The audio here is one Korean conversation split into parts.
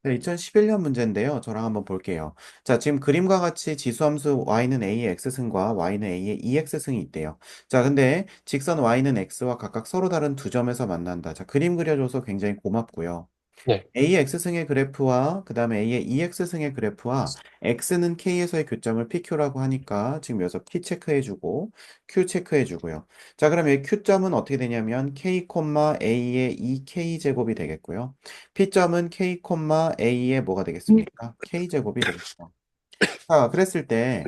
네, 2011년 문제인데요. 저랑 한번 볼게요. 자, 지금 그림과 같이 지수함수 y는 a의 x승과 y는 a의 2x승이 있대요. 자, 근데 직선 y는 x와 각각 서로 다른 두 점에서 만난다. 자, 그림 그려줘서 굉장히 고맙고요. 네, A의 X승의 그래프와 그 다음에 A의 EX승의 그래프와 X는 K에서의 교점을 PQ라고 하니까 지금 여기서 P 체크해주고 Q 체크해주고요. 자, 그럼 이 Q점은 어떻게 되냐면 K, A의 2K 제곱이 되겠고요. P점은 K, A의 뭐가 되겠습니까? K 제곱이 되겠죠. 자, 그랬을 때,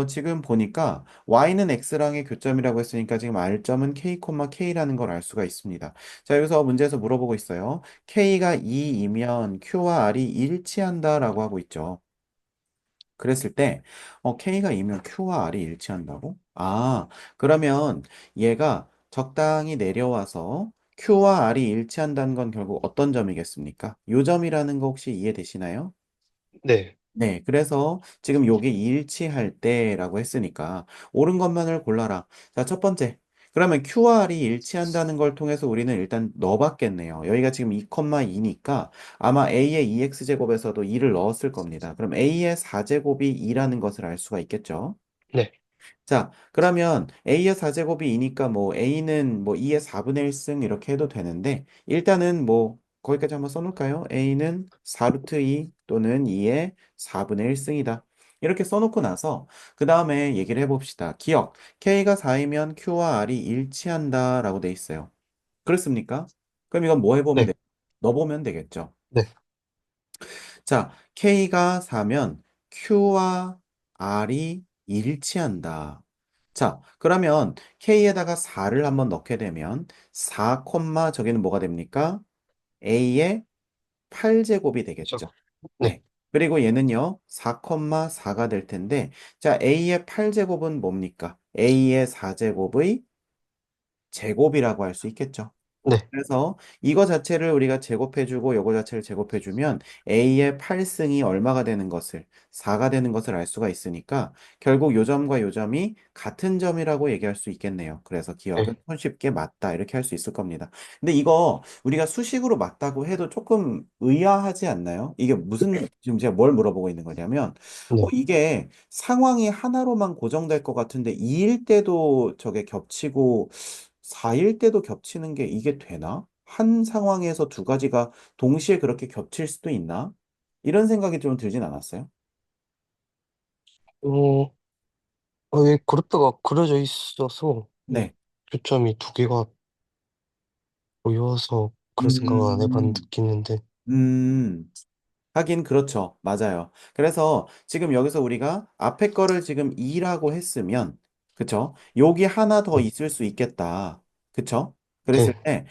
지금 보니까 y는 x랑의 교점이라고 했으니까 지금 r점은 k, k라는 걸 알 수가 있습니다. 자, 여기서 문제에서 물어보고 있어요. k가 2이면 q와 r이 일치한다라고 하고 있죠. 그랬을 때, k가 2면 q와 r이 일치한다고? 아, 그러면 얘가 적당히 내려와서 q와 r이 일치한다는 건 결국 어떤 점이겠습니까? 요 점이라는 거 혹시 이해되시나요? 네, 네, 그래서 지금 요게 일치할 때라고 했으니까 옳은 것만을 골라라. 자, 첫 번째. 그러면 QR이 일치한다는 걸 통해서 우리는 일단 넣어봤겠네요. 여기가 지금 2,2니까 아마 A의 2x제곱에서도 2를 넣었을 겁니다. 그럼 A의 4제곱이 2라는 것을 알 수가 있겠죠. 네, 자, 그러면 A의 4제곱이 2니까 뭐 A는 뭐 2의 4분의 1승 이렇게 해도 되는데 일단은 뭐 거기까지 한번 써놓을까요? A는 4루트 2 또는 2의 4분의 1승이다. 이렇게 써놓고 나서 그 다음에 얘기를 해봅시다. 기억, K가 4이면 Q와 R이 일치한다라고 돼 있어요. 그렇습니까? 그럼 이건 뭐 해보면 네, 돼? 넣어보면 되겠죠. 네, 자, K가 4면 Q와 R이 일치한다. 자, 그러면 K에다가 4를 한번 넣게 되면 4, 저기는 뭐가 됩니까? A의 8제곱이 저, 되겠죠. 네, 네. 그리고 얘는요, 4, 4가 될 텐데, 자, A의 8제곱은 뭡니까? A의 4제곱의 제곱이라고 할 수 있겠죠. 네, 그래서 이거 자체를 우리가 제곱해주고 요거 자체를 제곱해주면 A의 8승이 얼마가 되는 것을 4가 되는 것을 알 수가 있으니까 결국 요 점과 요 점이 같은 점이라고 얘기할 수 있겠네요. 그래서 기억은 네, 손쉽게 맞다 이렇게 할 수 있을 겁니다. 근데 이거 우리가 수식으로 맞다고 해도 조금 의아하지 않나요? 이게 무슨 지금 제가 뭘 물어보고 있는 거냐면 네. 이게 상황이 하나로만 고정될 것 같은데 2일 때도 저게 겹치고 4일 때도 겹치는 게 이게 되나? 한 상황에서 두 가지가 동시에 그렇게 겹칠 수도 있나? 이런 생각이 좀 들진 않았어요? 어, 이 그래프가 그려져 있어서, 네. 교점이 두 개가 보여서 그런 생각은 안 해봤는 음, 느끼는데, 음, 하긴 그렇죠. 맞아요. 그래서 지금 여기서 우리가 앞에 거를 지금 2라고 했으면, 그쵸? 여기 하나 더 네, 있을 수 있겠다. 그쵸? 그랬을 네, 때,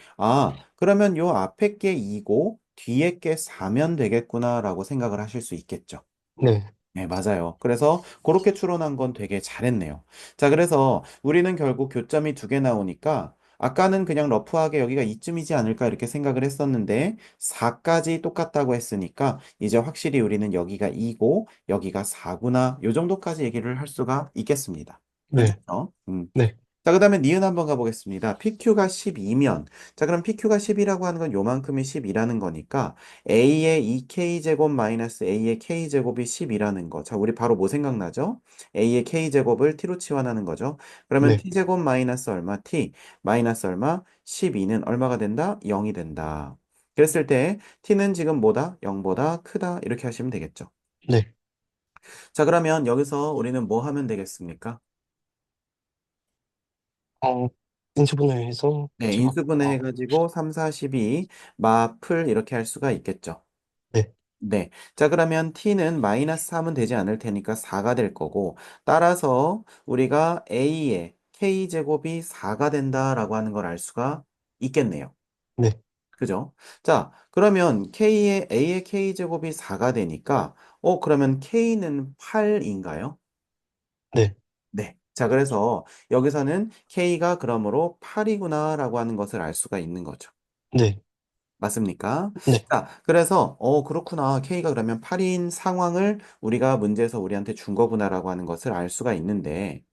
그러면 요 앞에 게 2고 뒤에 게 4면 되겠구나라고 생각을 하실 수 있겠죠. 네, 네, 맞아요. 그래서 그렇게 추론한 건 되게 잘했네요. 자, 그래서 우리는 결국 교점이 두 개 나오니까 아까는 그냥 러프하게 여기가 이쯤이지 않을까 이렇게 생각을 했었는데 4까지 똑같다고 했으니까 이제 확실히 우리는 여기가 2고 여기가 4구나 요 정도까지 얘기를 할 수가 있겠습니다. 네, 괜찮죠? 네, 자, 그 다음에 니은 한번 가보겠습니다. PQ가 12면, 자, 그럼 PQ가 10이라고 하는 건 요만큼이 10이라는 거니까 A의 2K제곱 마이너스 A의 K제곱이 10이라는 거. 자, 우리 바로 뭐 생각나죠? A의 K제곱을 T로 치환하는 거죠. 그러면 네, T제곱 마이너스 얼마? T 마이너스 얼마? 12는 얼마가 된다? 0이 된다. 그랬을 때 T는 지금 뭐다? 0보다 크다. 이렇게 하시면 되겠죠. 네. 자, 그러면 여기서 우리는 뭐 하면 되겠습니까? 어, 인수분해 해서 네, 제가, 인수분해 해가지고 3, 4, 12, 마풀 이렇게 할 수가 있겠죠. 네, 네. 자, 그러면 t는 마이너스 3은 되지 않을 테니까 4가 될 거고, 따라서 우리가 a의 k제곱이 4가 된다라고 하는 걸 알 수가 있겠네요. 네, 그죠? 자, 그러면 a의 k제곱이 4가 되니까, 그러면 k는 8인가요? 네, 네. 자, 그래서 여기서는 k가 그러므로 8이구나라고 하는 것을 알 수가 있는 거죠. 네, 맞습니까? 네, 자, 그래서, 그렇구나. K가 그러면 8인 상황을 우리가 문제에서 우리한테 준 거구나라고 하는 것을 알 수가 있는데,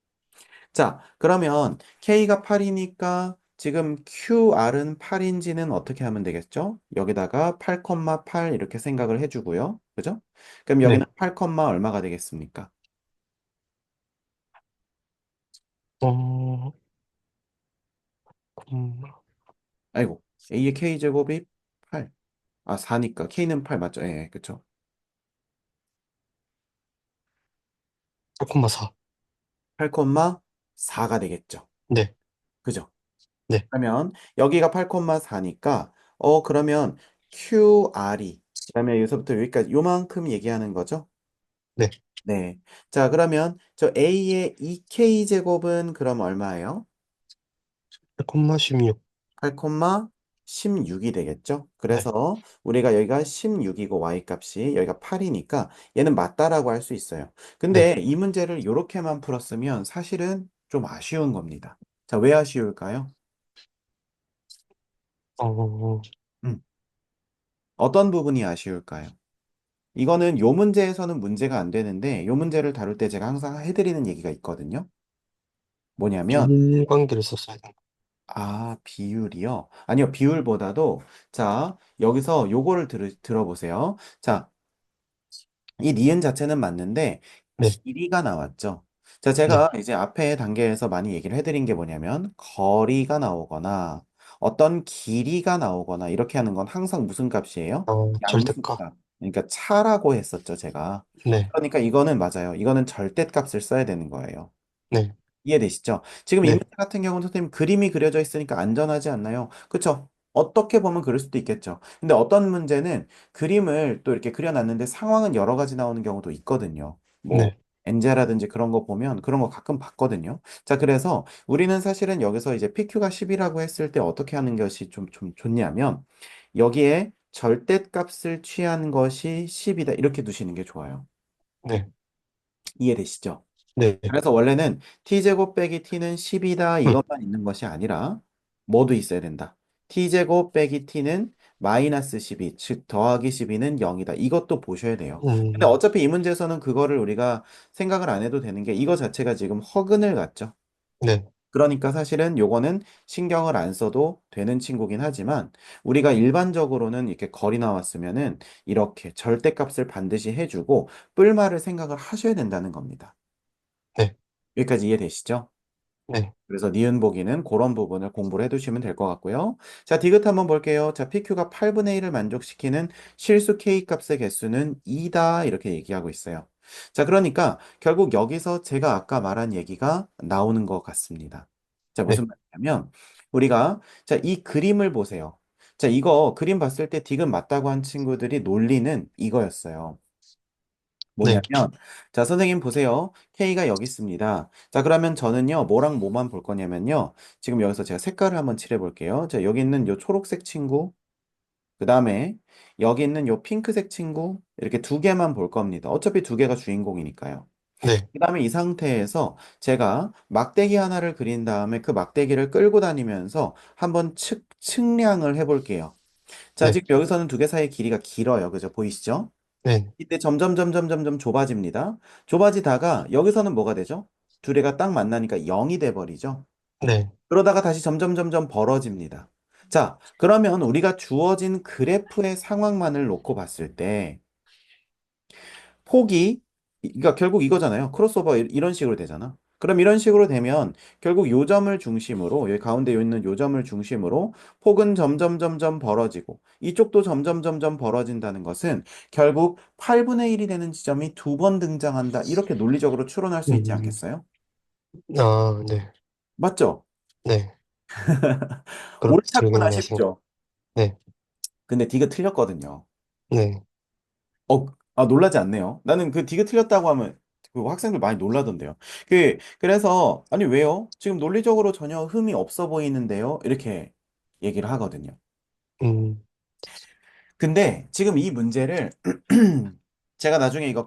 자, 그러면 K가 8이니까 지금 QR은 8인지는 어떻게 하면 되겠죠? 여기다가 8,8 이렇게 생각을 해주고요. 그죠? 그럼 여기는 네. 8, 얼마가 되겠습니까? 어, 음, 아이고, A의 K제곱이 8. 아, 4니까. K는 8 맞죠? 예, 예, 그쵸. 8,4. 8,4가 되겠죠. 네. 그죠? 네. 그러면 여기가 8,4니까 그러면 QR이 그다음에 여기서부터 여기까지 요만큼 얘기하는 거죠? 네. 네. 자, 그러면 저 A의 2K 제곱은 그럼 얼마예요? 8,16. 8,16이 되겠죠? 네. 그래서 우리가 여기가 16이고 Y 값이 여기가 8이니까 얘는 맞다라고 할 수 있어요. 네. 근데 이 문제를 이렇게만 풀었으면 사실은 좀 아쉬운 겁니다. 자, 왜 아쉬울까요? 어, 음, 어떤 부분이 아쉬울까요? 이거는 요 문제에서는 문제가 안 되는데 요 문제를 다룰 때 제가 항상 해드리는 얘기가 있거든요. 뭐냐면 비관계를 썼어야 된다. 비율이요? 아니요, 비율보다도 자, 여기서 요거를 들어보세요. 자, 이 니은 자체는 맞는데 네. 길이가 나왔죠. 자, 네. 제가 이제 앞에 단계에서 많이 얘기를 해드린 게 뭐냐면 거리가 나오거나 어떤 길이가 나오거나 이렇게 하는 건 항상 무슨 값이에요? 절대값. 양수값. 그러니까 차라고 했었죠, 제가. 네. 그러니까 이거는 맞아요. 이거는 절대값을 써야 되는 거예요. 네. 이해되시죠? 지금 이 네. 문제 같은 경우는 선생님 그림이 그려져 있으니까 안전하지 않나요? 그쵸? 어떻게 보면 그럴 수도 있겠죠. 근데 어떤 문제는 그림을 또 이렇게 그려놨는데 상황은 여러 가지 나오는 경우도 있거든요. 뭐, 네. 엔제라든지 그런 거 보면 그런 거 가끔 봤거든요. 자, 그래서 우리는 사실은 여기서 이제 PQ가 10이라고 했을 때 어떻게 하는 것이 좀 좋냐면 여기에 절대값을 취한 것이 10이다. 이렇게 두시는 게 좋아요. 네. 이해되시죠? 네. 그래서 원래는 t제곱 빼기 t는 10이다 음. 이것만 있는 것이 아니라 뭐도 있어야 된다. t제곱 빼기 t는 마이너스 12, 즉 더하기 12는 0이다. 이것도 보셔야 돼요. 근데 음. 어차피 이 문제에서는 그거를 우리가 생각을 안 해도 되는 게 이거 자체가 지금 허근을 갖죠. 네. 그러니까 사실은 요거는 신경을 안 써도 되는 친구긴 하지만 우리가 일반적으로는 이렇게 거리 나왔으면은 이렇게 절대값을 반드시 해주고 뿔말을 생각을 하셔야 된다는 겁니다. 네. 여기까지 이해되시죠? 네. 그래서 니은 보기는 그런 부분을 공부를 해두시면 될 것 같고요. 자, 디귿 한번 볼게요. 자, PQ가 8분의 1을 만족시키는 실수 K 값의 개수는 2다 이렇게 얘기하고 있어요. 자, 그러니까 결국 여기서 제가 아까 말한 얘기가 나오는 것 같습니다. 자, 무슨 네. 말이냐면 우리가 자, 이 그림을 보세요. 자, 이거 그림 봤을 때 디귿 맞다고 한 친구들이 논리는 이거였어요. 네. 뭐냐면, 자, 선생님 보세요. K가 여기 있습니다. 자, 그러면 저는요, 뭐랑 뭐만 볼 거냐면요. 지금 여기서 제가 색깔을 한번 칠해 볼게요. 자, 여기 있는 요 초록색 친구, 그 다음에 여기 있는 요 핑크색 친구, 이렇게 두 개만 볼 겁니다. 어차피 두 개가 주인공이니까요. 네. 그 다음에 이 상태에서 제가 막대기 하나를 그린 다음에 그 막대기를 끌고 다니면서 한번 측량을 해 볼게요. 자, 네. 지금 여기서는 두 개 사이의 길이가 길어요. 그죠? 보이시죠? 네. 이때 점점 좁아집니다. 좁아지다가 여기서는 뭐가 되죠? 두 개가 딱 만나니까 0이 돼 버리죠. 네. 그러다가 다시 점점 벌어집니다. 자, 그러면 우리가 주어진 그래프의 상황만을 놓고 봤을 때 폭이 그러니까 결국 이거잖아요. 크로스오버 이런 식으로 되잖아. 그럼 이런 식으로 되면 결국 요 점을 중심으로 여기 가운데 있는 요 점을 중심으로 폭은 점점 벌어지고 이쪽도 점점 벌어진다는 것은 결국 8분의 1이 되는 지점이 두 번 등장한다. 이렇게 논리적으로 추론할 수 있지 음. 않겠어요? 네. 맞죠? 네. 그렇게 옳다구나 들리겠네요, 생각. 싶죠? 네. 근데 디귿 틀렸거든요. 네. 놀라지 않네요. 나는 그 디귿 틀렸다고 하면 그 학생들 많이 놀라던데요. 그래서, 아니, 왜요? 지금 논리적으로 전혀 흠이 없어 보이는데요? 이렇게 얘기를 하거든요. 음. 근데 지금 이 문제를 제가 나중에 이거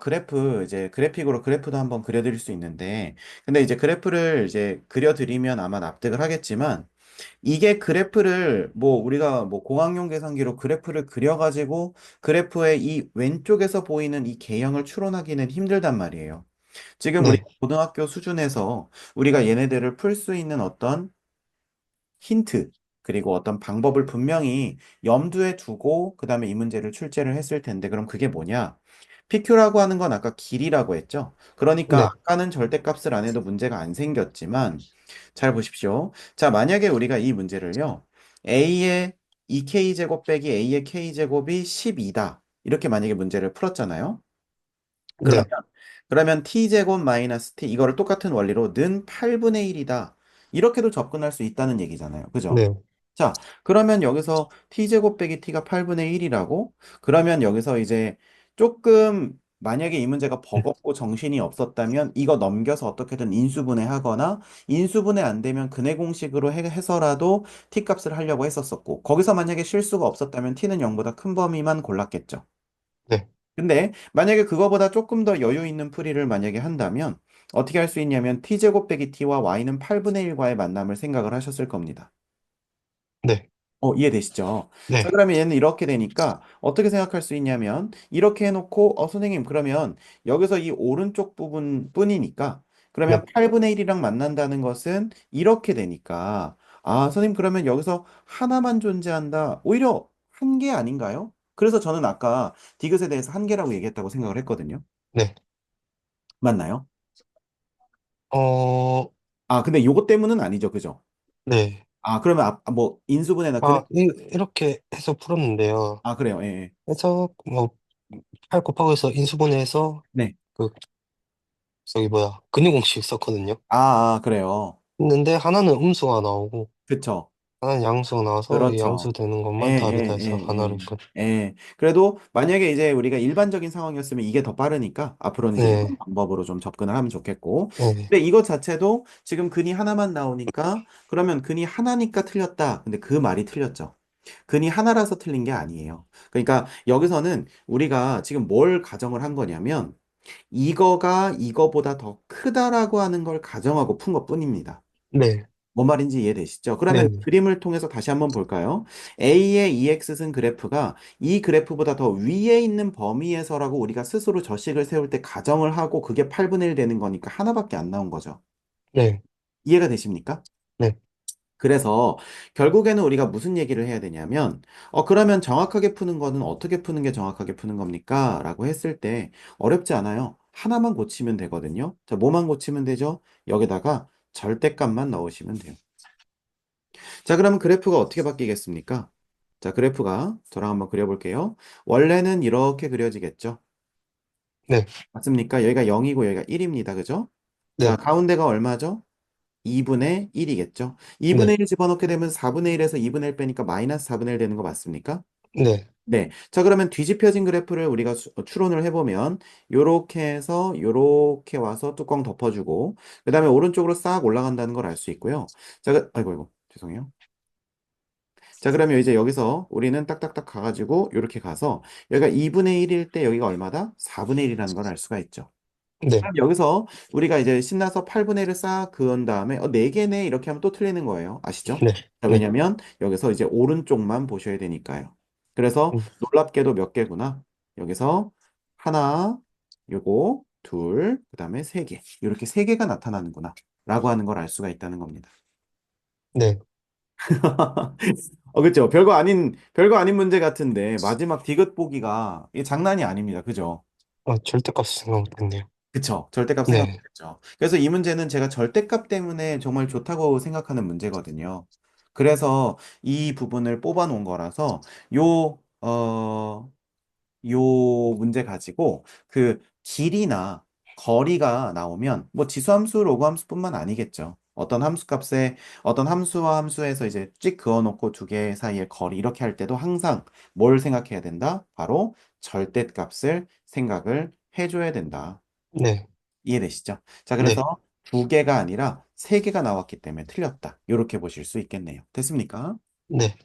이제 그래픽으로 그래프도 한번 그려드릴 수 있는데, 근데 이제 그래프를 이제 그려드리면 아마 납득을 하겠지만, 이게 그래프를 뭐 우리가 뭐 공학용 계산기로 그래프를 그려가지고 그래프의 이 왼쪽에서 보이는 이 개형을 추론하기는 힘들단 말이에요. 지금 우리 네. 고등학교 수준에서 우리가 얘네들을 풀 수 있는 어떤 힌트, 그리고 어떤 방법을 분명히 염두에 두고 그 다음에 이 문제를 출제를 했을 텐데 그럼 그게 뭐냐? PQ라고 하는 건 아까 길이라고 했죠. 그러니까 네, 아까는 절대값을 안 해도 문제가 안 생겼지만 잘 보십시오. 자, 만약에 우리가 이 문제를요. A의 2K제곱 빼기 A의 K제곱이 12다. 이렇게 만약에 문제를 풀었잖아요. 그러면 네, t제곱 마이너스 t 이거를 똑같은 원리로 는 8분의 1이다. 이렇게도 접근할 수 있다는 얘기잖아요. 그죠? 네, 자, 그러면 여기서 t제곱 빼기 t가 8분의 1이라고? 그러면 여기서 이제 조금 만약에 이 문제가 버겁고 정신이 없었다면 이거 넘겨서 어떻게든 인수분해 하거나 인수분해 안 되면 근해 공식으로 해서라도 t 값을 하려고 했었었고 거기서 만약에 실수가 없었다면 t는 0보다 큰 범위만 골랐겠죠. 네, 근데 만약에 그거보다 조금 더 여유 있는 풀이를 만약에 한다면 어떻게 할 수 있냐면 t제곱 빼기 t와 y는 8분의 1과의 만남을 생각을 하셨을 겁니다. 네, 이해되시죠? 자, 네, 그러면 얘는 이렇게 되니까 어떻게 생각할 수 있냐면 이렇게 해놓고 선생님 그러면 여기서 이 오른쪽 부분 뿐이니까 그러면 네, 8분의 1이랑 만난다는 것은 이렇게 되니까 선생님 그러면 여기서 하나만 존재한다. 오히려 한 개 아닌가요? 그래서 저는 아까 디귿에 대해서 한 개라고 얘기했다고 생각을 했거든요. 네. 맞나요? 어, 근데 요것 때문은 아니죠. 그죠? 네. 그러면 뭐 인수분해나 근해 이렇게 해서 풀었는데요. 그래요. 예. 예. 해서 뭐 8 곱하기 해서 인수분해해서 네. 그 저기 뭐야 근육공식 썼거든요. 그래요. 했는데 하나는 음수가 나오고 그쵸. 하나는 양수가 나와서 이 양수 그렇죠. 되는 예, 것만 다르다 예, 해서 예, 하나를 예. 분. 예. 그래도 만약에 이제 우리가 일반적인 상황이었으면 이게 더 빠르니까 앞으로는 이제 이런 네, 방법으로 좀 접근을 하면 좋겠고. 네, 근데 이것 자체도 지금 근이 하나만 나오니까 그러면 근이 하나니까 틀렸다. 근데 그 말이 틀렸죠. 근이 하나라서 틀린 게 아니에요. 그러니까 여기서는 우리가 지금 뭘 가정을 한 거냐면 이거가 이거보다 더 크다라고 하는 걸 가정하고 푼 것뿐입니다. 네, 뭔 말인지 이해되시죠? 네, 그러면 그림을 통해서 다시 한번 볼까요? A의 EX승 그래프가 이 그래프보다 더 위에 있는 범위에서라고 우리가 스스로 저식을 세울 때 가정을 하고 그게 8분의 1 되는 거니까 하나밖에 안 나온 거죠. 네, 이해가 되십니까? 네, 그래서 결국에는 우리가 무슨 얘기를 해야 되냐면, 그러면 정확하게 푸는 거는 어떻게 푸는 게 정확하게 푸는 겁니까? 라고 했을 때 어렵지 않아요. 하나만 고치면 되거든요. 자, 뭐만 고치면 되죠? 여기다가 절대값만 넣으시면 돼요. 자, 그러면 그래프가 어떻게 바뀌겠습니까? 자, 그래프가 저랑 한번 그려볼게요. 원래는 이렇게 그려지겠죠? 네, 맞습니까? 여기가 0이고 여기가 1입니다. 그죠? 자, 네, 가운데가 얼마죠? 2분의 1이겠죠? 네, 2분의 1 집어넣게 되면 4분의 1에서 2분의 1 빼니까 마이너스 4분의 1 되는 거 맞습니까? 네, 네. 자, 그러면 뒤집혀진 그래프를 우리가 추론을 해보면 요렇게 해서 요렇게 와서 뚜껑 덮어주고 그 다음에 오른쪽으로 싹 올라간다는 걸 알 수 있고요. 자, 아이고, 아이고, 죄송해요. 자, 그러면 이제 여기서 우리는 딱딱딱 가가지고 이렇게 가서 여기가 2분의 1일 때 여기가 얼마다? 4분의 1이라는 걸 알 수가 있죠. 네, 그럼 여기서 우리가 이제 신나서 8분의 1을 싹 그은 다음에 4개네 이렇게 하면 또 틀리는 거예요. 아시죠? 네, 자, 네, 왜냐면 여기서 이제 오른쪽만 보셔야 되니까요. 그래서 놀랍게도 몇 개구나. 여기서 하나, 요거, 둘, 그 다음에 세 개. 이렇게 세 개가 나타나는구나. 라고 하는 걸 알 수가 있다는 겁니다. 네. 그렇죠. 별거 아닌 문제 같은데, 마지막 디귿 보기가, 이게 장난이 아닙니다. 그죠? 절대값 생각 못했네요. 그쵸. 절대값 생각 네, 못했죠. 그래서 이 문제는 제가 절대값 때문에 정말 좋다고 생각하는 문제거든요. 그래서 이 부분을 뽑아 놓은 거라서, 요, 어, 요 문제 가지고 그 길이나 거리가 나오면 뭐 지수함수, 로그함수뿐만 아니겠죠. 어떤 함수와 함수에서 이제 찍 그어놓고 두 개 사이의 거리 이렇게 할 때도 항상 뭘 생각해야 된다? 바로 절대값을 생각을 해줘야 된다. 네, 이해되시죠? 자, 네, 그래서 두 개가 아니라 세 개가 나왔기 때문에 틀렸다. 이렇게 보실 수 있겠네요. 됐습니까? 네.